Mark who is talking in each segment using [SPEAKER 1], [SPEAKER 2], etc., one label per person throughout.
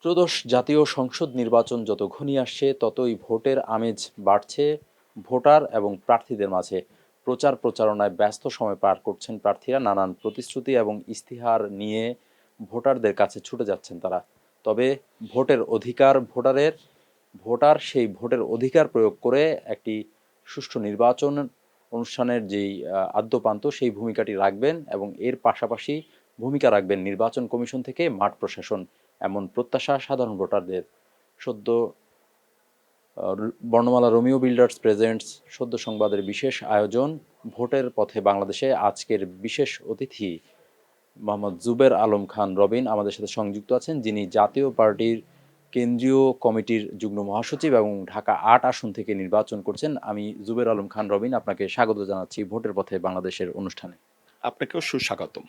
[SPEAKER 1] ত্রয়োদশ জাতীয় সংসদ নির্বাচন যত ঘনিয়ে আসছে ততই ভোটের আমেজ বাড়ছে ভোটার এবং প্রার্থীদের মাঝে। প্রচার প্রচারণায় ব্যস্ত সময় পার করছেন প্রার্থীরা, নানান প্রতিশ্রুতি এবং ইস্তিহার নিয়ে ভোটারদের কাছে ছুটে যাচ্ছেন তারা। তবে ভোটের অধিকার ভোটারের, ভোটার সেই ভোটের অধিকার প্রয়োগ করে একটি সুষ্ঠু নির্বাচন অনুষ্ঠানের যেই আদ্যোপান্ত সেই ভূমিকাটি রাখবেন এবং এর পাশাপাশি ভূমিকা রাখবেন নির্বাচন কমিশন থেকে মাঠ প্রশাসন, এমন প্রত্যাশা সাধারণ ভোটারদের। সদ্য বর্ণমালা রোমিও বিল্ডার্স প্রেজেন্টস সদ্য সংবাদের বিশেষ আয়োজন ভোটের পথে বাংলাদেশে আজকের বিশেষ অতিথি মোহাম্মদ জুবের আলম খান রবিন আমাদের সাথে সংযুক্ত আছেন, যিনি জাতীয় পার্টির কেন্দ্রীয় কমিটির যুগ্ম মহাসচিব এবং ঢাকা ৮ আসন থেকে নির্বাচন করছেন। আমি জুবের আলম খান রবিন আপনাকে স্বাগত জানাচ্ছি ভোটের পথে বাংলাদেশের অনুষ্ঠানে।
[SPEAKER 2] আপনাকেও সুস্বাগতম।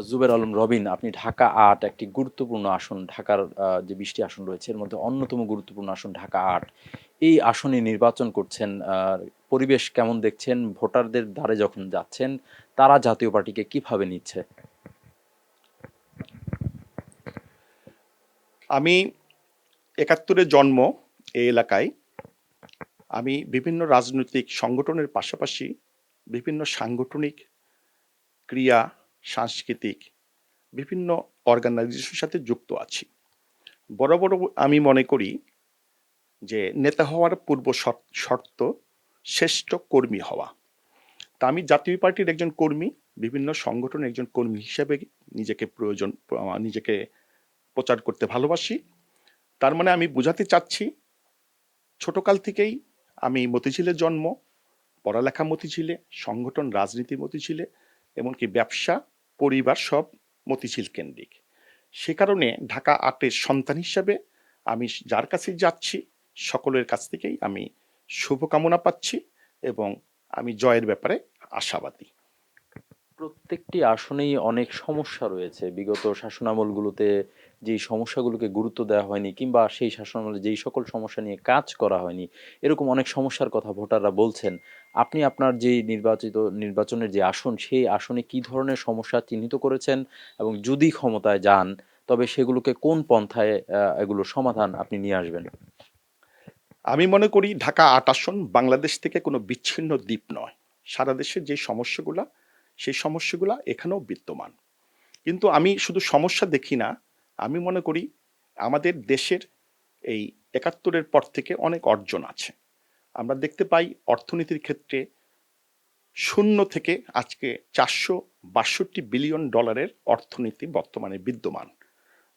[SPEAKER 1] জুবের আলম রবিন, আপনি ঢাকা ৮ একটি গুরুত্বপূর্ণ আসন, ঢাকার যে ২০টি আসন রয়েছে এর মধ্যে অন্যতম গুরুত্বপূর্ণ আসন ঢাকা ৮, এই আসনে নির্বাচন করছেন। পরিবেশ কেমন দেখছেন? ভোটারদের দ্বারে যখন যাচ্ছেন তারা জাতীয় পার্টিকে কিভাবে নিচ্ছে?
[SPEAKER 2] আমি ৭১-এ জন্ম এই এলাকায়। আমি বিভিন্ন রাজনৈতিক সংগঠনের পাশাপাশি বিভিন্ন সাংগঠনিক ক্রিয়া, সাংস্কৃতিক বিভিন্ন অর্গানাইজেশনের সাথে যুক্ত আছি। বড় আমি মনে করি যে নেতা হওয়ার পূর্ব শর্ত শ্রেষ্ঠ কর্মী হওয়া। তা আমি জাতীয় পার্টির একজন কর্মী, বিভিন্ন সংগঠনের একজন কর্মী হিসেবে নিজেকে প্রচার করতে ভালোবাসি। তার মানে আমি বোঝাতে চাচ্ছি, ছোটকাল থেকেই আমি মতিঝিলে জন্ম, পড়ালেখা মতিঝিলে, সংগঠন রাজনীতি মতিঝিলে, এমনকি ব্যবসা, পরিবার সব মতিঝিল কেন্দ্রিক। সে কারণে ঢাকা ৮-এর সন্তান হিসাবে আমি যার কাছে যাচ্ছি সকলের কাছ থেকেই আমি শুভকামনা পাচ্ছি এবং আমি জয়ের ব্যাপারে আশাবাদী।
[SPEAKER 1] প্রত্যেকটি আসনেই অনেক সমস্যা রয়েছে। বিগত শাসনামলগুলোতে যেই সমস্যাগুলোকে গুরুত্ব দেওয়া হয়নি কিংবা সেই শাসনামলে যেই সকল সমস্যা নিয়ে কাজ করা হয়নি, এরকম অনেক সমস্যার কথা ভোটাররা বলছেন। আপনি আপনার যেই নির্বাচনের যে আসন, সেই আসনে কি ধরনের সমস্যা চিহ্নিত করেছেন এবং যদি ক্ষমতায় যান তবে সেগুলোকে কোন পন্থায় এগুলোর সমাধান আপনি নিয়ে আসবেন?
[SPEAKER 2] আমি মনে করি ঢাকা ৮ আসন বাংলাদেশ থেকে কোনো বিচ্ছিন্ন দ্বীপ নয়। সারা দেশের যে সমস্যাগুলা, সেই সমস্যাগুলা এখানেও বিদ্যমান। কিন্তু আমি শুধু সমস্যা দেখি না, আমি মনে করি আমাদের দেশের এই ৭১-এর পর থেকে অনেক অর্জন আছে। আমরা দেখতে পাই অর্থনীতির ক্ষেত্রে শূন্য থেকে আজকে $৪৬২ বিলিয়ন অর্থনীতি বর্তমানে বিদ্যমান।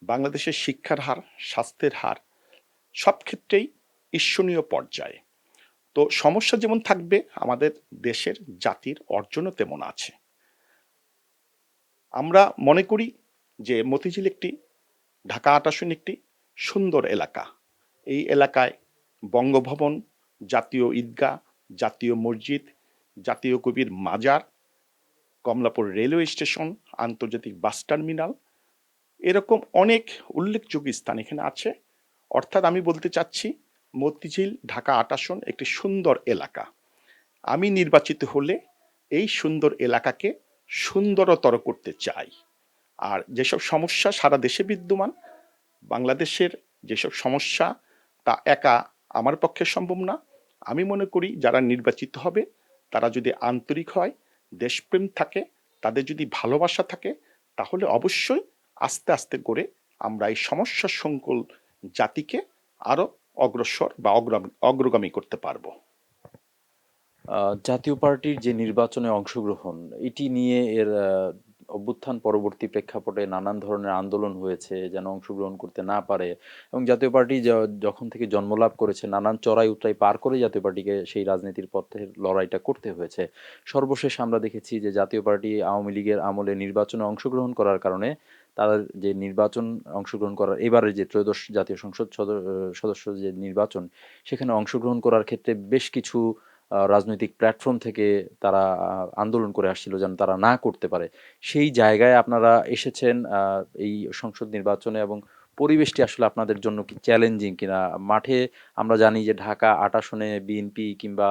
[SPEAKER 2] বাংলাদেশের শিক্ষার হার, স্বাস্থ্যের হার সব ক্ষেত্রেই ঈর্ষণীয় পর্যায়ে। তো সমস্যা যেমন থাকবে, আমাদের দেশের জাতির অর্জনও তেমন আছে। আমরা মনে করি যে মতিঝিল ঢাকা ৮ আসন একটি সুন্দর এলাকা। এই এলাকায় বঙ্গভবন, জাতীয় ঈদগাহ, জাতীয় মসজিদ, জাতীয় কবির মাজার, কমলাপুর রেলওয়ে স্টেশন, আন্তর্জাতিক বাস টার্মিনাল, এরকম অনেক উল্লেখযোগ্য স্থান এখানে আছে। অর্থাৎ আমি বলতে চাচ্ছি মতিঝিল ঢাকা ৮ আসন একটি সুন্দর এলাকা। আমি নির্বাচিত হলে এই সুন্দর এলাকাকে সুন্দরতর করতে চাই। আর যেসব সমস্যা সারা দেশে বিদ্যমান, বাংলাদেশের যেসব সমস্যা তা একা আমার পক্ষে সম্ভব না। আমি মনে করি যারা নির্বাচিত হবে তারা যদি আন্তরিক হয়, দেশপ্রেম থাকে, তাদের যদি ভালোবাসা থাকে, তাহলে অবশ্যই আস্তে আস্তে করে আমরা এই সমস্যা সংকুল জাতিকে আরো অগ্রসর বা অগ্রগামী করতে পারবো।
[SPEAKER 1] জাতীয় পার্টির যে নির্বাচনে অংশগ্রহণ, এটি নিয়ে এর অভ্যুত্থান পরবর্তী প্রেক্ষাপটে নানান ধরনের আন্দোলন হয়েছে যেন অংশগ্রহণ করতে না পারে, এবং জাতীয় পার্টি যখন থেকে জন্মলাভ করেছে নানান চড়াই উতরাই পার করে জাতীয় পার্টিকে সেই রাজনীতির পথে লড়াইটা করতে হয়েছে। সর্বশেষ আমরা দেখেছি যে জাতীয় পার্টি আওয়ামী লীগের আমলে নির্বাচনে অংশগ্রহণ করার কারণে তাদের যে নির্বাচন অংশগ্রহণ করার এবারে যে ত্রয়োদশ জাতীয় সংসদ সদস্য যে নির্বাচন, সেখানে অংশগ্রহণ করার ক্ষেত্রে বেশ কিছু রাজনৈতিক প্ল্যাটফর্ম থেকে তারা আন্দোলন করে আসছিল যেন তারা না করতে পারে। সেই জায়গায় আপনারা এসেছেন এই সংসদ নির্বাচনে, এবং পরিবেশটি আসলে আপনাদের জন্য কি চ্যালেঞ্জিং কিনা? মাঠে আমরা জানি যে ঢাকা ৮ আসনে বিএনপি কিংবা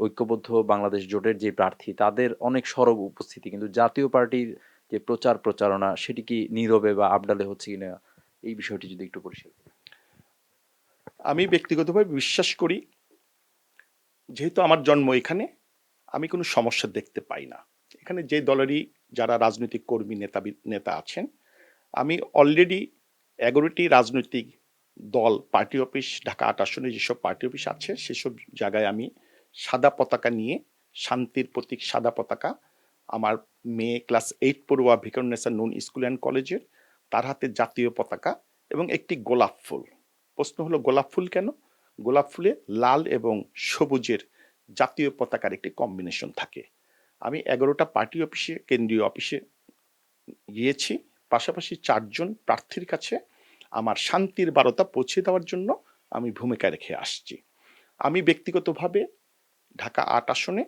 [SPEAKER 1] ঐক্যবদ্ধ বাংলাদেশ জোটের যে প্রার্থী তাদের অনেক সরব উপস্থিতি, কিন্তু জাতীয় পার্টির যে প্রচারণা সেটি কি নীরবে বা আবডালে হচ্ছে কিনা এই বিষয়টি যদি একটু পরিষ্কার করেন।
[SPEAKER 2] আমি ব্যক্তিগতভাবে বিশ্বাস করি, যেহেতু আমার জন্ম এখানে, আমি কোনো সমস্যা দেখতে পাই না। এখানে যে দলেরই যারা রাজনৈতিক কর্মী নেতা আছেন, আমি অলরেডি ১১টি রাজনৈতিক দল, পার্টি অফিস, ঢাকা ৮ আসনে যেসব পার্টি অফিস আছে সেসব জায়গায় আমি সাদা পতাকা নিয়ে, শান্তির প্রতীক সাদা পতাকা, আমার মেয়ে ক্লাস 8 পড়ুয়া ভিকারুন্নেসা নূন স্কুল অ্যান্ড কলেজের, তার হাতে জাতীয় পতাকা এবং একটি গোলাপ ফুল। প্রশ্ন হলো গোলাপ ফুল কেন? গোলাপ ফুলে লাল এবং সবুজের জাতীয় পতাকার একটি কম্বিনেশন থাকে। আমি ১১টা পার্টি অফিসে, কেন্দ্রীয় অফিসে গিয়েছি, পাশাপাশি ৪ জন প্রার্থীর কাছে আমার শান্তির বার্তা পৌঁছে দেওয়ার জন্য আমি ভূমিকা রেখে আসছি। আমি ব্যক্তিগতভাবে ঢাকা ৮ আসনে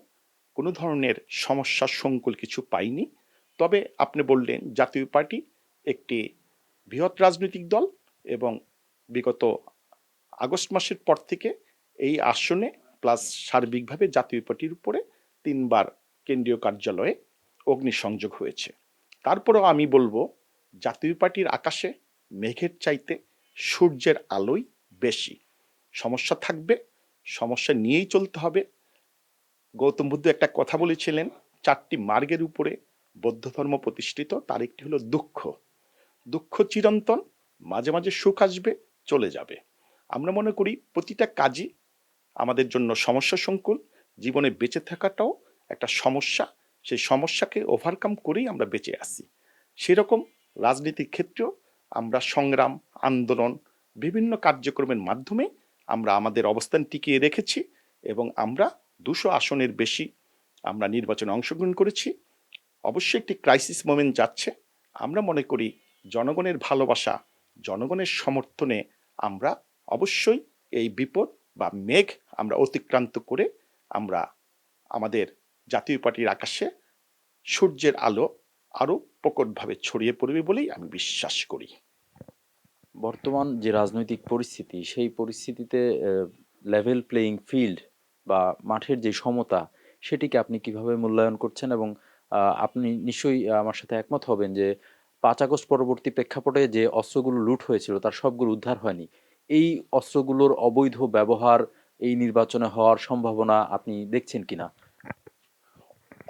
[SPEAKER 2] কোনো ধরনের সমস্যার সংকুল কিছু পাইনি। তবে আপনি বললেন জাতীয় পার্টি একটি বৃহৎ রাজনৈতিক দল এবং বিগত আগস্ট মাসের পর থেকে এই আসনে প্লাস সার্বিকভাবে জাতীয় পার্টির উপরে ৩ বার কেন্দ্রীয় কার্যালয়ে অগ্নিসংযোগ হয়েছে। তারপরেও আমি বলবো জাতীয় পার্টির আকাশে মেঘের চাইতে সূর্যের আলোই বেশি। সমস্যা থাকবে, সমস্যা নিয়েই চলতে হবে। গৌতম বুদ্ধ একটা কথা বলেছিলেন, ৪টি মার্গের উপরে বৌদ্ধ ধর্ম প্রতিষ্ঠিত, তার একটি হলো দুঃখ। দুঃখ চিরন্তন, মাঝে মাঝে সুখ আসবে, চলে যাবে। আমরা মনে করি প্রতিটা কাজই আমাদের জন্য সমস্যা সংকুল, জীবনে বেঁচে থাকাটাও একটা সমস্যা, সেই সমস্যাকে ওভারকাম করেই আমরা বেঁচে আসি। সেরকম রাজনীতির ক্ষেত্রেও আমরা সংগ্রাম, আন্দোলন, বিভিন্ন কার্যক্রমের মাধ্যমে আমরা আমাদের অবস্থান টিকিয়ে রেখেছি এবং আমরা ২০০ আসনের বেশি আমরা নির্বাচনে অংশগ্রহণ করেছি। অবশ্যই একটি ক্রাইসিস মোমেন্ট যাচ্ছে। আমরা মনে করি জনগণের ভালোবাসা, জনগণের সমর্থনে আমরা অবশ্যই এই বিপদ বা মেঘ আমরা অতিক্রান্ত করে আমরা আমাদের জাতীয় পার্টির আকাশে সূর্যের আলো আরো প্রকটভাবে ছড়িয়ে পড়বে বলেই আমি বিশ্বাস করি।
[SPEAKER 1] বর্তমান যে রাজনৈতিক পরিস্থিতি, সেই পরিস্থিতিতে লেভেল প্লেয়িং ফিল্ড বা মাঠের যে সমতা, সেটিকে আপনি কিভাবে মূল্যায়ন করছেন? এবং আপনি নিশ্চয়ই আমার সাথে একমত হবেন যে ৫ আগস্ট পরবর্তী প্রেক্ষাপটে যে অস্ত্রগুলো লুট হয়েছিল তার সবগুলো উদ্ধার হয়নি। এই অস্ত্রগুলোর অবৈধ ব্যবহার এই নির্বাচনে হওয়ার সম্ভাবনা আপনি দেখছেন কিনা?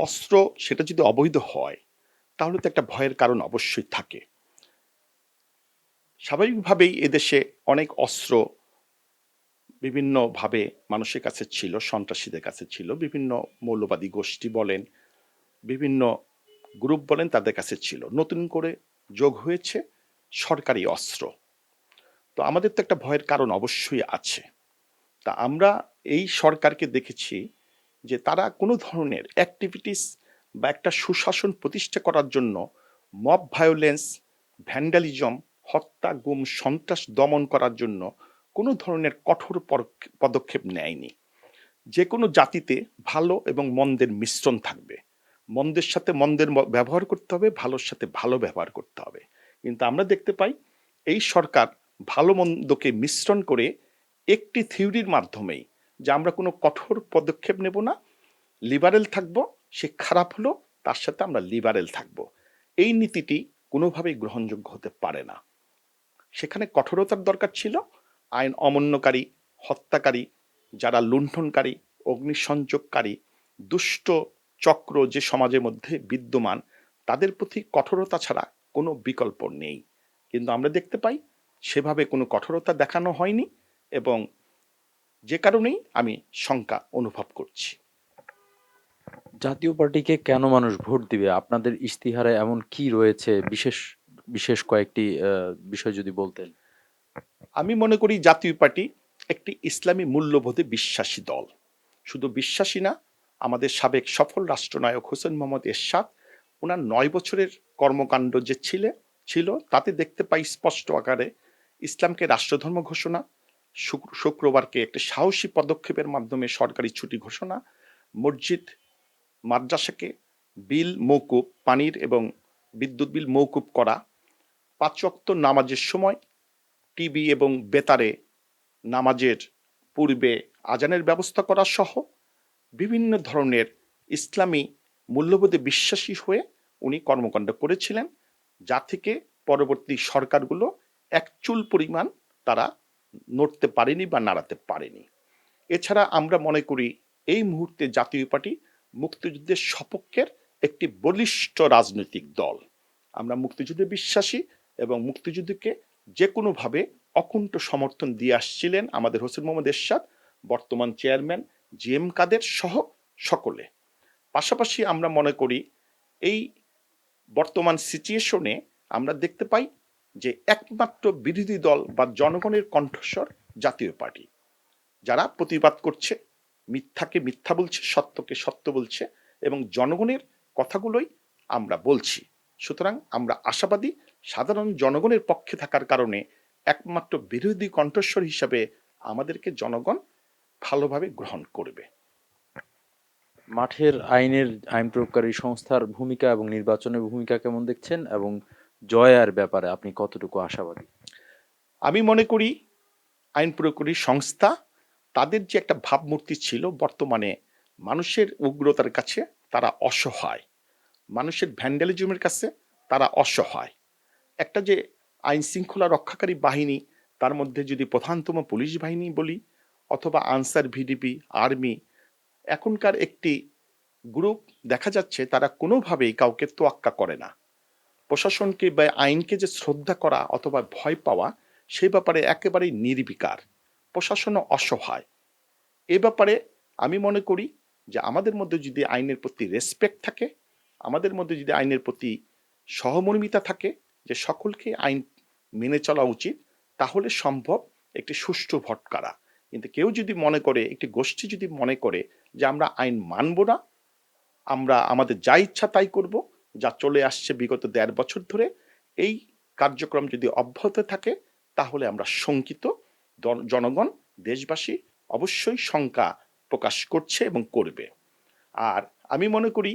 [SPEAKER 2] অস্ত্র সেটা যদি অবৈধ হয় তাহলে তো একটা ভয়ের কারণ অবশ্যই থাকে। স্বাভাবিকভাবেই এদেশে অনেক অস্ত্র বিভিন্নভাবে মানুষের কাছে ছিল, সন্ত্রাসীদের কাছে ছিল, বিভিন্ন মৌলবাদী গোষ্ঠী বলেন, বিভিন্ন গ্রুপ বলেন, তাদের কাছে ছিল। নতুন করে যোগ হয়েছে সরকারি অস্ত্র। তো আমাদের তো একটা ভয়ের কারণ অবশ্যই আছে। তা আমরা এই সরকারকে দেখেছি যে তারা কোনো ধরনের অ্যাক্টিভিটিস বা একটা সুশাসন প্রতিষ্ঠা করার জন্য মব ভায়োলেন্স, ভ্যান্ডালিজম, হত্যা, গুম, সন্ত্রাস দমন করার জন্য কোনো ধরনের কঠোর পদক্ষেপ নেয়নি। যে কোনো জাতিতে ভালো এবং মন্দের মিশ্রণ থাকবে। মন্দের সাথে মন্দের ব্যবহার করতে হবে, ভালোর সাথে ভালো ব্যবহার করতে হবে। কিন্তু আমরা দেখতে পাই এই সরকার ভালো মন্দকে মিশ্রণ করে একটি থিওরির মাধ্যমেই যে আমরা কোনো কঠোর পদক্ষেপ নেব না, লিবারেল থাকব, সে খারাপ হলো তার সাথে আমরা লিবারেল থাকব, এই নীতিটি কোনোভাবেই গ্রহণযোগ্য হতে পারে না। সেখানে কঠোরতার দরকার ছিল। আইন অমান্যকারী, হত্যাকারী, যারা লুণ্ঠনকারী, অগ্নিসংযোগকারী, দুষ্ট চক্র যে সমাজের মধ্যে বিদ্যমান, তাদের প্রতি কঠোরতা ছাড়া কোনো বিকল্প নেই। কিন্তু আমরা দেখতে পাই সেভাবে কোনো কঠোরতা দেখানো হয়নি এবং যে কারণেই আমি শঙ্কা অনুভব করছি।
[SPEAKER 1] জাতীয় পার্টিকে কেন মানুষ ভোট দিবে? আপনাদের ইশতিহারে এমন কি রয়েছে বিশেষ বিশেষ কয়েকটি বিষয় যদি বলতেন।
[SPEAKER 2] আমি মনে করি জাতীয় পার্টি একটি ইসলামী মূল্যবোধে বিশ্বাসী দল। শুধু বিশ্বাসী না, আমাদের সাবেক সফল রাষ্ট্রনায়ক হোসেন মোহাম্মদ এরশাদ ওনার ৯ বছরের কর্মকাণ্ড যে ছিল তাতে দেখতে পাই স্পষ্ট আকারে ইসলামকে রাষ্ট্রধর্ম ঘোষণা, শুক্রবারকে একটি সাহসী পদক্ষেপের মাধ্যমে সরকারি ছুটি ঘোষণা, মসজিদ মাদ্রাসাকে বিল মৌকুব, পানির এবং বিদ্যুৎ বিল মৌকুব করা, ৫ ওয়াক্ত নামাজের সময় টিভি এবং বেতারে নামাজের পূর্বে আজানের ব্যবস্থা করা সহ বিভিন্ন ধরনের ইসলামী মূল্যবোধে বিশ্বাসী হয়ে উনি কর্মকাণ্ড করেছিলেন, যা থেকে পরবর্তী সরকারগুলো এক চুল পরিমাণ তারা নড়তে পারেনি বা নাড়াতে পারেনি। এছাড়া আমরা মনে করি এই মুহূর্তে জাতীয় পার্টি মুক্তিযুদ্ধের সপক্ষের একটি বলিষ্ঠ রাজনৈতিক দল। আমরা মুক্তিযুদ্ধে বিশ্বাসী এবং মুক্তিযুদ্ধকে যে কোনোভাবে অকুণ্ঠ সমর্থন দিয়ে আসছিলেন আমাদের হোসেন মোহাম্মদ এরশাদ, বর্তমান চেয়ারম্যান জি এম কাদের সহ সকলে। পাশাপাশি আমরা মনে করি এই বর্তমান সিচুয়েশনে আমরা দেখতে পাই যে একমাত্র বিরোধী দল বা জনগণের কণ্ঠস্বর জাতীয় পার্টি, যারা প্রতিবাদ করছে, মিথ্যাকে মিথ্যা বলছে, সত্যকে সত্য বলছে এবং জনগণের কথাগুলোই আমরা বলছি। সুতরাং আমরা আশাবাদী সাধারণ জনগণের পক্ষে থাকার কারণে একমাত্র বিরোধী কণ্ঠস্বর হিসাবে আমাদেরকে জনগণ ভালোভাবে গ্রহণ করবে।
[SPEAKER 1] মাঠের আইন প্রয়োগকারী সংস্থার ভূমিকা এবং নির্বাচনের ভূমিকা কেমন দেখছেন, এবং জয়ের ব্যাপারে আপনি কতটুকু আশাবাদী?
[SPEAKER 2] আমি মনে করি আইন প্রয়োগকারী সংস্থা তাদের যে একটা ভাবমূর্তি ছিল, বর্তমানে মানুষের উগ্রতার কাছে তারা অসহায়, মানুষের ভ্যান্ডালিজমের কাছে তারা অসহায়। একটা যে আইন শৃঙ্খলা রক্ষাকারী বাহিনী, তার মধ্যে যদি প্রধানতম পুলিশ বাহিনী বলি অথবা আনসার ভিডিপি, আর্মি, এখনকার একটি গ্রুপ দেখা যাচ্ছে তারা কোনোভাবেই কাউকে তোয়াক্কা করে না। প্রশাসনকে বা আইনকে যে শ্রদ্ধা করা অথবা ভয় পাওয়া, সেই ব্যাপারে একেবারেই নির্বিকার। প্রশাসনও অসহায়। এ ব্যাপারে আমি মনে করি যে আমাদের মধ্যে যদি আইনের প্রতি রেসপেক্ট থাকে, আমাদের মধ্যে যদি আইনের প্রতি সহমর্মিতা থাকে, যে সকলকে আইন মেনে চলা উচিত, তাহলে সম্ভব একটি সুষ্ঠু ভোট করা। কিন্তু কেউ যদি মনে করে, একটি গোষ্ঠী যদি মনে করে যে আমরা আইন মানব না, আমরা আমাদের যা ইচ্ছা তাই করব, যা চলে আসছে বিগত ১.৫ বছর ধরে, এই কার্যক্রম যদি অব্যাহত থাকে তাহলে আমরা শঙ্কিত। জনগণ, দেশবাসী অবশ্যই শঙ্কা প্রকাশ করছে এবং করবে। আর আমি মনে করি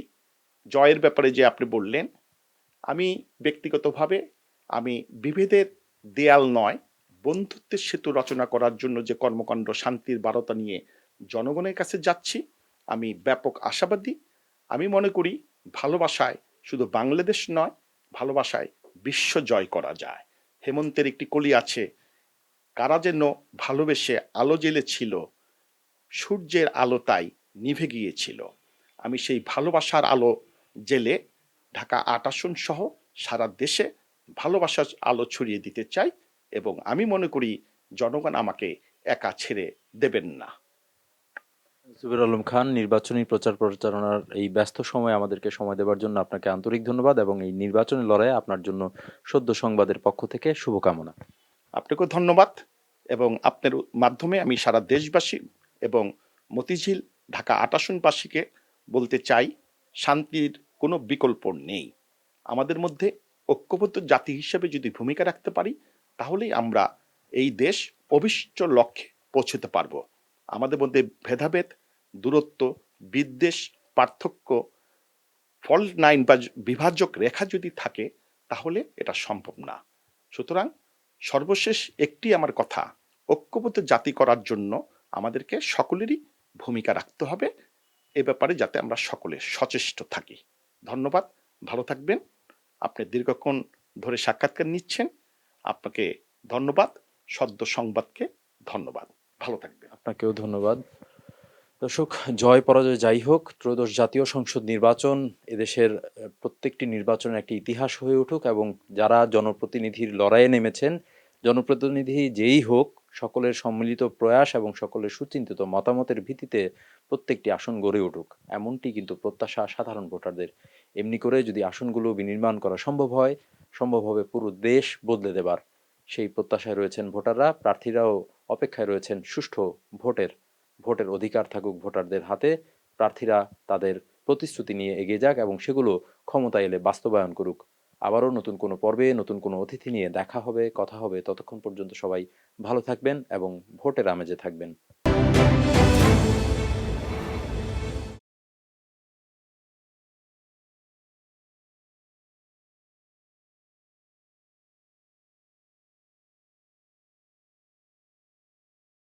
[SPEAKER 2] জয়ের ব্যাপারে যে আপনি বললেন, আমি ব্যক্তিগতভাবে আমি বিভেদের দেয়াল নয়, বন্ধুত্বের সেতু রচনা করার জন্য যে কর্মকাণ্ড, শান্তির বার্তা নিয়ে জনগণের কাছে যাচ্ছি, আমি ব্যাপক আশাবাদী। আমি মনে করি ভালোবাসায় শুধু বাংলাদেশ নয়, ভালোবাসায় বিশ্ব জয় করা যায়। হেমন্তের একটি কলি আছে, কারা যেন ভালোবেসে আলো জ্বেলেছিল, সূর্যের আলো তাই নিভে গিয়েছিল। আমি সেই ভালোবাসার আলো জেলে ঢাকা ৮ আসন সহ সারা দেশে ভালোবাসার আলো ছড়িয়ে দিতে চাই এবং আমি মনে করি জনগণ আমাকে একা ছেড়ে দেবেন না।
[SPEAKER 1] জুবের আলম খান, নির্বাচনী প্রচারণার এই ব্যস্ত সময়ে আমাদেরকে সময় দেওয়ার জন্য আপনাকে আন্তরিক ধন্যবাদ, এবং এই নির্বাচনী লড়াইয়ে আপনার জন্য সদ্য সংবাদের পক্ষ থেকে শুভকামনা।
[SPEAKER 2] আপনাকেও ধন্যবাদ এবং আপনার মাধ্যমে আমি সারা দেশবাসী এবং মতিঝিল ঢাকা ৮ আসনবাসীকে বলতে চাই, শান্তির কোনো বিকল্প নেই। আমাদের মধ্যে ঐক্যবদ্ধ জাতি হিসেবে যদি ভূমিকা রাখতে পারি, তাহলেই আমরা এই দেশ অভিষ্ট লক্ষ্যে পৌঁছতে পারব। আমাদের মধ্যে ভেদাভেদ, দূরত্ব, বিদ্বেষ, পার্থক্য, ফল্ট লাইন বা বিভাজক রেখা যদি থাকে, তাহলে এটা সম্ভব না। সুতরাং সর্বশেষ একটি আমার কথা, ঐক্যবদ্ধ জাতি করার জন্য আমাদেরকে সকলেরই ভূমিকা রাখতে হবে, এ ব্যাপারে যাতে আমরা সকলে সচেষ্ট থাকি। ধন্যবাদ, ভালো থাকবেন। আপনি দীর্ঘক্ষণ ধরে সাক্ষাৎকার নিচ্ছেন, আপনাকে ধন্যবাদ। সদ্য সংবাদকে ধন্যবাদ, ভালো থাকবেন।
[SPEAKER 1] আপনাকেও ধন্যবাদ। দর্শক, জয় পরাজয় যাই হোক, ত্রয়োদশ জাতীয় সংসদ নির্বাচন এদেশের প্রত্যেকটি নির্বাচনের একটি ইতিহাস হয়ে উঠুক, এবং যারা জনপ্রতিনিধির লড়াইয়ে নেমেছেন, জনপ্রতিনিধি যেই হোক, সকলের সম্মিলিত প্রয়াস এবং সকলের সুচিন্তিত মতামতের ভিত্তিতে প্রত্যেকটি আসন গড়ে উঠুক, এমনটি কিন্তু প্রত্যাশা সাধারণ ভোটারদের। এমনি করে যদি আসনগুলো বিনির্মাণ করা সম্ভব হবে পুরো দেশ বদলে দেবার, সেই প্রত্যাশায় রয়েছেন ভোটাররা। প্রার্থীরাও অপেক্ষায় রয়েছেন সুষ্ঠু ভোটের অধিকার থাকুক ভোটারদের হাতে। প্রার্থীরা তাদের প্রতিশ্রুতি নিয়ে এগিয়ে যাক এবং সেগুলো ক্ষমতা এলে বাস্তবায়ন করুক। আবারও নতুন কোনো পর্বে নতুন কোনো অতিথি নিয়ে দেখা হবে, কথা হবে। ততক্ষণ পর্যন্ত সবাই ভালো থাকবেন এবং ভোটের আমেজে থাকবেন।